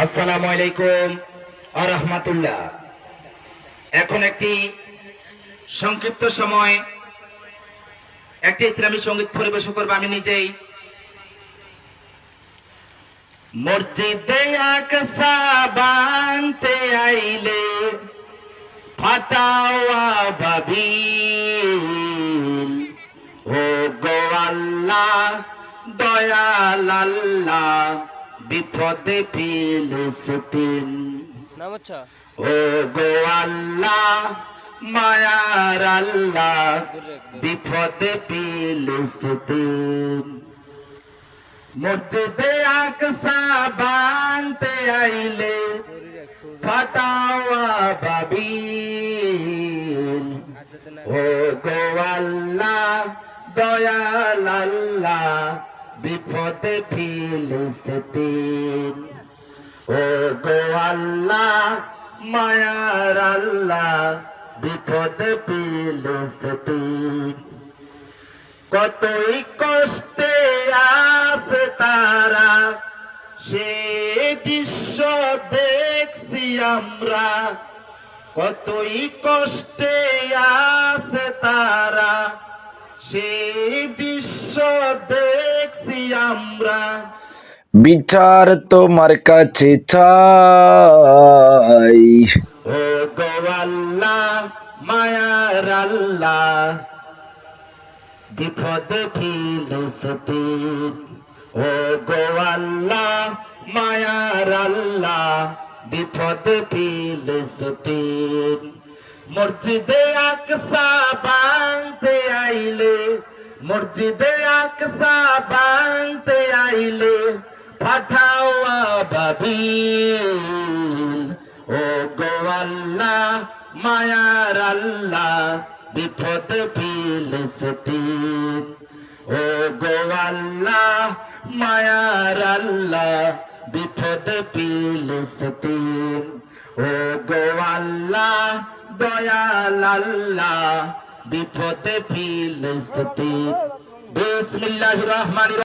আসসালামু আলাইকুম ওয়া রাহমাতুল্লাহ। এখন একটি সংক্ষিপ্ত সময় একটি ইসলামী সঙ্গীত পরিবেশন করব আমি নিজেই। মসজিদে আকসা বানতে আইলে ফাটাওয়া বাবিল, ও গো আল্লাহ দয়াল আল্লাহ বিপদে ফিলিস্তিন। ও গো আল্লাহ মায়ার আল্লাহ বিপদে ফিলিস্তিন। মসজিদে আকসা বানতে আইলে ফাটাওয়া বাবিল, ও গো আল্লাহ দয়াল আল্লাহ বিপদে ফিলিস্তিন। ও গো আল্লাহ মায়ার আল্লাহ বিপদে ফিলিস্তিন। কতই কষ্টে আছে তারা, সে দৃশ্য দেখছি আমরা। কতই কষ্টে আছে তারা, সে দৃশ্য দেখছি আমরা। বিচার তোমার কাছে চাই, ও গো আল্লাহ মায়ার আল্লাহ বিপদে ফিলিস্তিন। ও গো আল্লাহ মায়ার আল্লাহ বিপদে ফিলিস্তিন। মসজিদে আকসা বানতে আইলে, মসজিদে আকসা বানতে আইলে ফাটাওয়া বাবিল, ও গো আল্লাহ মায়ার আল্লাহ বিপদে ফিলিস্তিন। ও গো আল্লাহ মায়ার আল্লাহ বিপদে ফিলিস্তিন। ও গো আল্লাহ দয়াল আল্লাহ বিপদে ফিলিস্তিন। বিসমিল্লাহির রহমানির